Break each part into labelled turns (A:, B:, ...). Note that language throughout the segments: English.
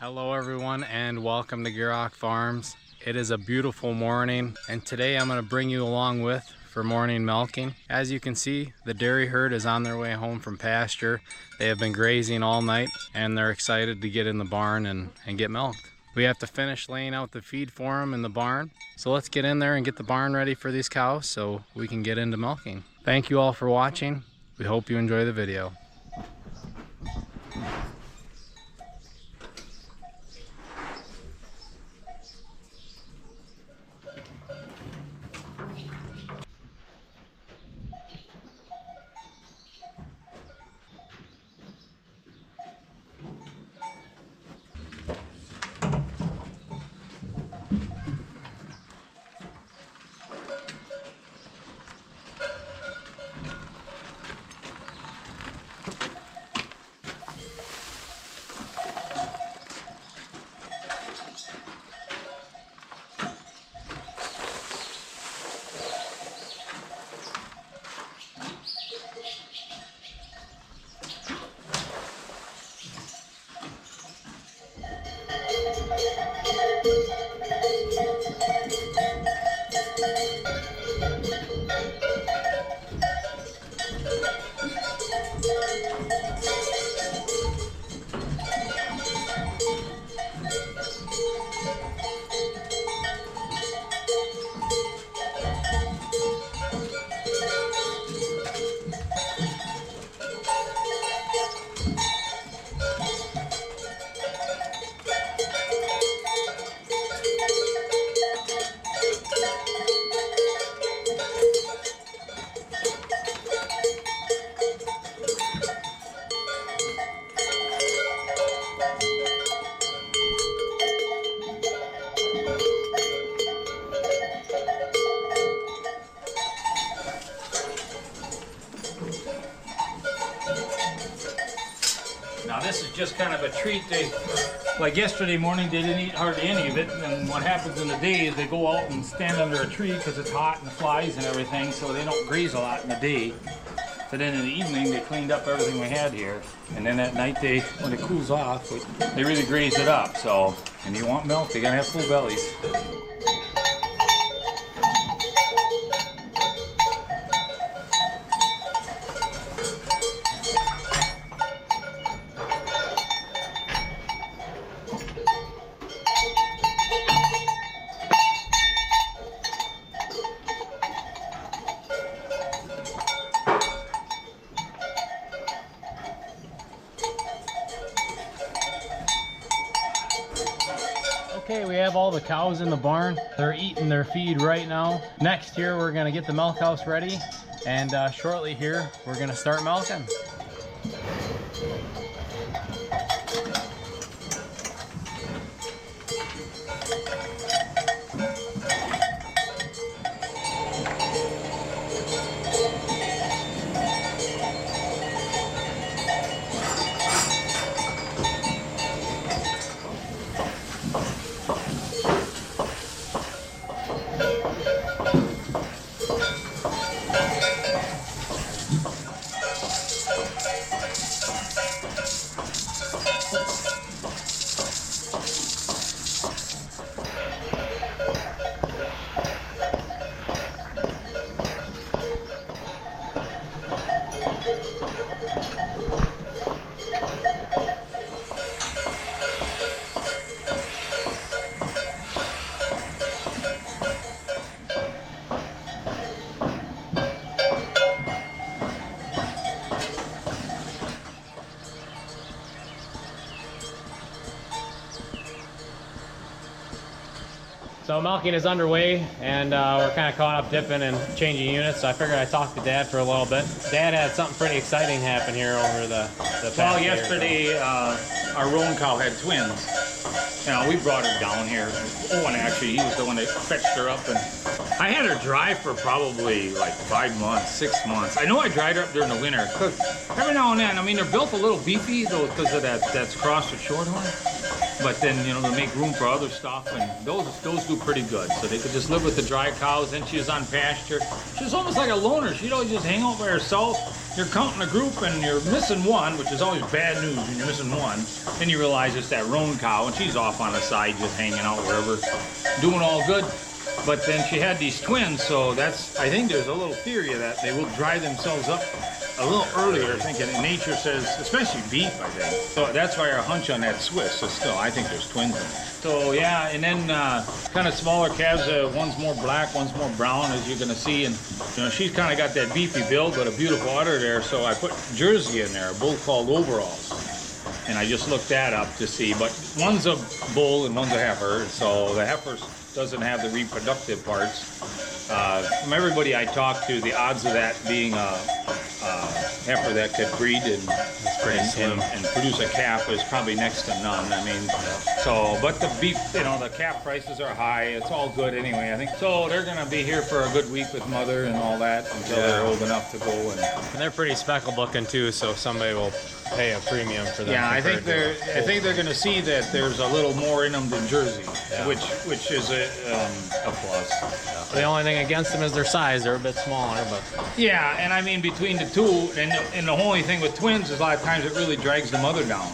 A: Hello everyone and welcome to Gierok Farms. It is a beautiful morning and today I'm going to bring you along with for morning milking. As you can see, the dairy herd is on their way home from pasture. They have been grazing all night and they're excited to get in the barn and get milked. We have to finish laying out the feed for them in the barn. So let's get in there and get the barn ready for these cows so we can get into milking. Thank you all for watching. We hope you enjoy the video.
B: Now this is just kind of a treat. Like yesterday morning, they didn't eat hardly any of it, and what happens in the day is they go out and stand under a tree because it's hot and flies and everything, so they don't graze a lot in the day. So then in the evening, they cleaned up everything we had here, and then at night, when it cools off, they really graze it up. So, and you want milk, they gotta have full bellies.
A: Okay, we have all the cows in the barn. They're eating their feed right now. Next here, we're gonna get the milk house ready, and shortly here, we're gonna start milking. So milking is underway, and we're kind of caught up dipping and changing units. So I figured I'd talk to Dad for a little bit. Dad had something pretty exciting happen here over the past
B: Well,
A: year.
B: yesterday, our roan cow had twins. You know, we brought her down here. Owen, actually, he was the one that fetched her up, and I had her dry for probably like 5 months, 6 months. I know I dried her up during the winter. Every now and then, I mean, they're built a little beefy though because of that's crossed with shorthorn. But then, you know, to make room for other stuff, and those do pretty good. So they could just live with the dry cows. Then she was on pasture. She was almost like a loner. She'd always just hang out by herself. you're counting a group and you're missing one, which is always bad news when you're missing one. Then you realize it's that roan cow, and she's off on the side just hanging out wherever, doing all good. But then she had these twins, so I think there's a little theory of that. They will dry themselves up a little earlier, I think, and nature says, especially beef, I think. So that's why our hunch on that Swiss is still, I think there's twins in it. So yeah, and then kind of smaller calves, one's more black, one's more brown, as you're gonna see, and she's kind of got that beefy build, but a beautiful udder there, so I put Jersey in there, a bull called Overalls. And I just looked that up to see, but one's a bull and one's a heifer, so the heifer doesn't have the reproductive parts. From everybody I talked to, the odds of that being a heifer that could breed and produce a calf is probably next to none. I mean, so, but the beef, the calf prices are high. It's all good anyway, I think. So they're gonna be here for a good week with mother and all that until they're old enough to go. And
A: they're pretty speckled looking too, so somebody will pay a premium for them.
B: Yeah, I think they're gonna see that there's a little more in them than Jersey, which is a plus.
A: Yeah. The only thing against them is their size. They're a bit smaller, but
B: yeah, and I mean between the two, and the only thing with twins is a lot of times it really drags the mother down.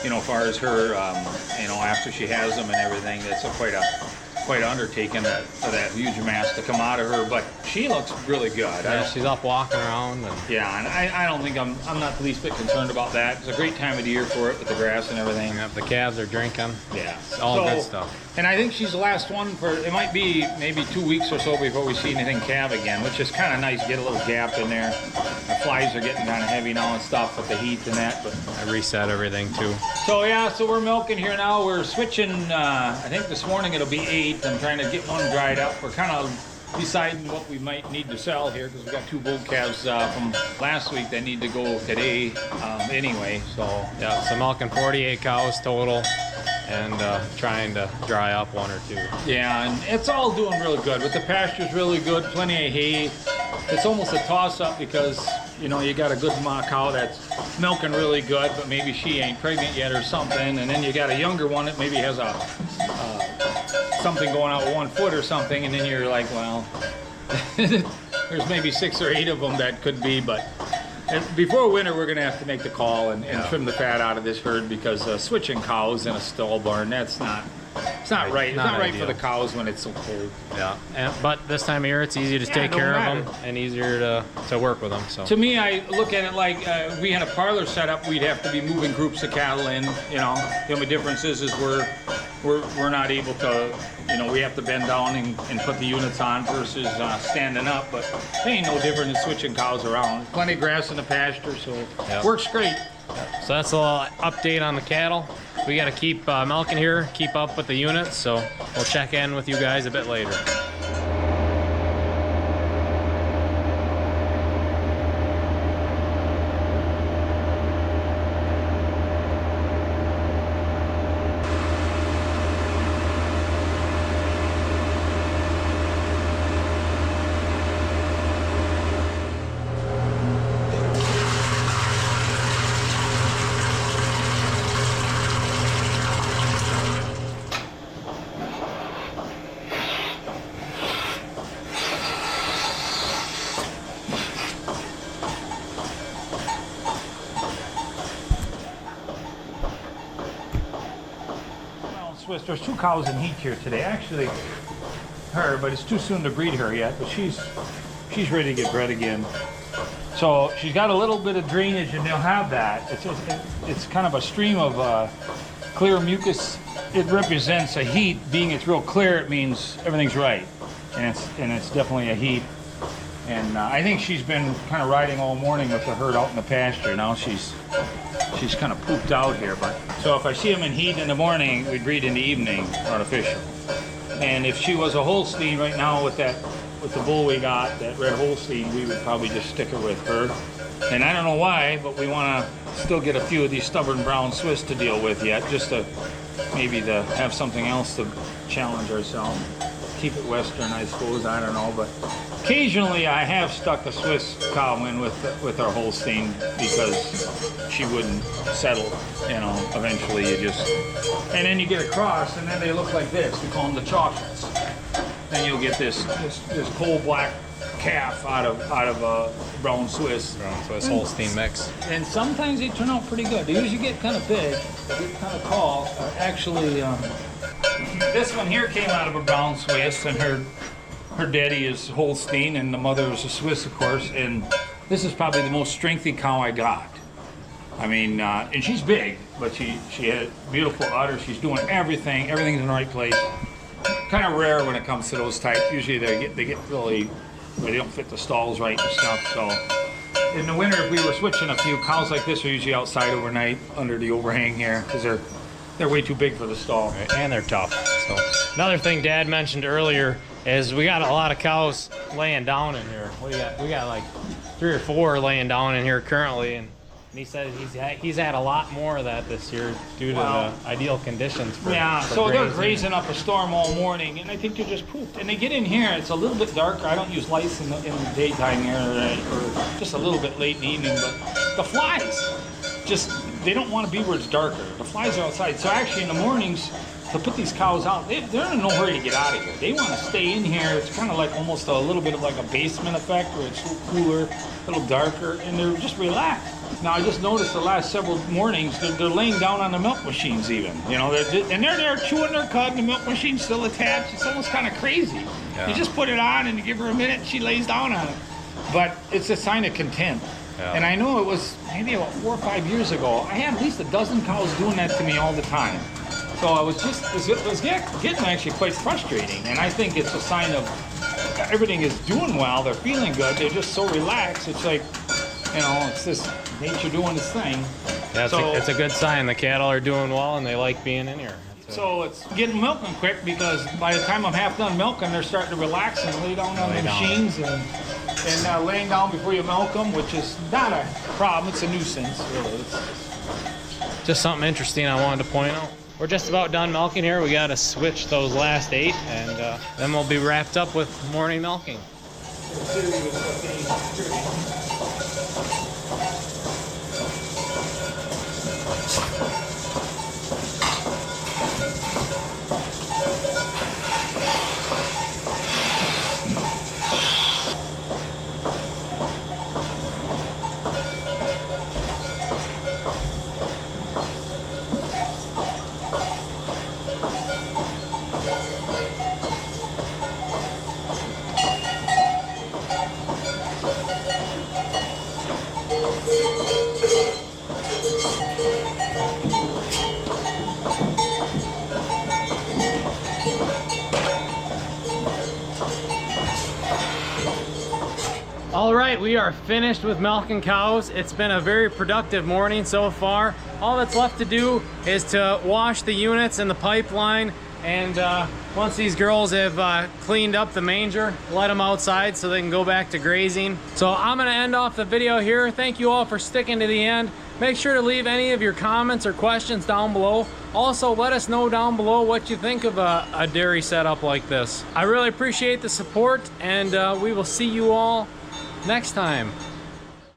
B: As far as her, after she has them and everything, that's quite an undertaking for that huge mass to come out of her. But she looks really good.
A: Yeah, she's up walking around. And
B: I don't think I'm not the least bit concerned about that. It's a great time of the year for it with the grass and everything.
A: Yeah, the calves are drinking.
B: Yeah,
A: it's all good stuff.
B: And I think she's the last one for, it might be maybe 2 weeks or so before we see anything calve again, which is kind of nice. Get a little gap in there. The flies are getting kind of heavy now and stuff with the heat and that. But
A: I reset everything too.
B: So yeah, so we're milking here now. We're switching. I think this morning it'll be 8. I'm trying to get one dried up. We're kind of deciding what we might need to sell here because we got 2 bull calves from last week that need to go today anyway. So
A: yeah, so milking 48 cows total and trying to dry up 1 or 2.
B: Yeah, and it's all doing really good. With the pasture's really good, plenty of hay. It's almost a toss-up because you got a good cow that's milking really good, but maybe she ain't pregnant yet or something, and then you got a younger one that maybe has a something going out with 1 foot or something, and then you're like, well, there's maybe 6 or 8 of them that could be, but before winter we're going to have to make the call and trim the fat out of this herd because switching cows in a stall barn, it's not right. It's not right for the cows when it's so cold.
A: Yeah, but this time of year it's easy to take care of them and easier to work with them. So
B: to me, I look at it like we had a parlor set up, we'd have to be moving groups of cattle in. The only difference is we're not able to. We have to bend down and put the units on versus standing up. But it ain't no different than switching cows around. Plenty of grass in the pasture, so it works great.
A: So that's a little update on the cattle. We got to keep milking here, keep up with the units, so we'll check in with you guys a bit later.
B: There's 2 cows in heat here today. Actually, her, but it's too soon to breed her yet. But she's ready to get bred again. So she's got a little bit of drainage, and they'll have that. It's kind of a stream of clear mucus. It represents a heat. Being it's real clear, it means everything's right, and it's definitely a heat. And I think she's been kind of riding all morning with the herd out in the pasture. Now she's kind of pooped out here, but so if I see them in heat in the morning, we breed in the evening, artificial. And if she was a Holstein right now with the bull we got, that red Holstein, we would probably just stick her with her. And I don't know why, but we want to still get a few of these stubborn brown Swiss to deal with yet, just to maybe to have something else to challenge ourselves. Keep it Western, I suppose, I don't know, but occasionally I have stuck a Swiss cow in with our Holstein because she wouldn't settle, eventually you just, and then you get a cross and then they look like this. We call them the chocolates. Then you'll get this coal black calf out of a brown Swiss.
A: Brown Swiss Holstein mix.
B: And sometimes they turn out pretty good. They usually get kind of big, they get kind of tall. Actually, this one here came out of a brown Swiss, and her daddy is Holstein, and the mother is a Swiss, of course. And this is probably the most strengthy cow I got. I mean, and she's big, but she had beautiful udder. She's doing everything's in the right place. Kind of rare when it comes to those types. Usually they get really, they don't fit the stalls right and stuff. So in the winter, if we were switching a few cows like this, are usually outside overnight under the overhang here because they're way too big for the stall.
A: Right, and they're tough. So another thing Dad mentioned earlier is we got a lot of cows laying down in here. We got like 3 or 4 laying down in here currently, and he said he's had a lot more of that this year due to the ideal conditions for
B: so they're grazing up a storm all morning, and I think they're just pooped. And they get in here, it's a little bit darker. I don't use lights in the daytime here, or just a little bit late in the evening, but the flies they don't want to be where it's darker. The flies are outside. So actually in the mornings, to put these cows out, they're in no hurry to get out of here. They want to stay in here. It's kind of like almost a little bit of like a basement effect where it's a little cooler, a little darker, and they're just relaxed. Now I just noticed the last several mornings they're laying down on the milk machines even. You know, they're there chewing their cud, and the milk machine's still attached. It's almost kind of crazy. Yeah. You just put it on and you give her a minute, and she lays down on it. But it's a sign of content. Yeah. And I know it was maybe about 4 or 5 years ago. I had at least a dozen cows doing that to me all the time. So I was getting actually quite frustrating. And I think it's a sign of everything is doing well. They're feeling good. They're just so relaxed. It's like, you know, it's this nature doing its thing.
A: Yeah, it's a good sign. The cattle are doing well and they like being in here.
B: So it's getting milking quick because by the time I'm half done milking, they're starting to relax and lay down on the machines and laying down before you milk them, which is not a problem. It's a nuisance, really.
A: Just something interesting I wanted to point out. We're just about done milking here. We got to switch those last 8, and then we'll be wrapped up with morning milking. All right, we are finished with milking cows. It's been a very productive morning so far. All that's left to do is to wash the units in the pipeline, and once these girls have cleaned up the manger, let them outside so they can go back to grazing. So I'm gonna end off the video here. Thank you all for sticking to the end. Make sure to leave any of your comments or questions down below. Also, let us know down below what you think of a dairy setup like this. I really appreciate the support, and we will see you all next time.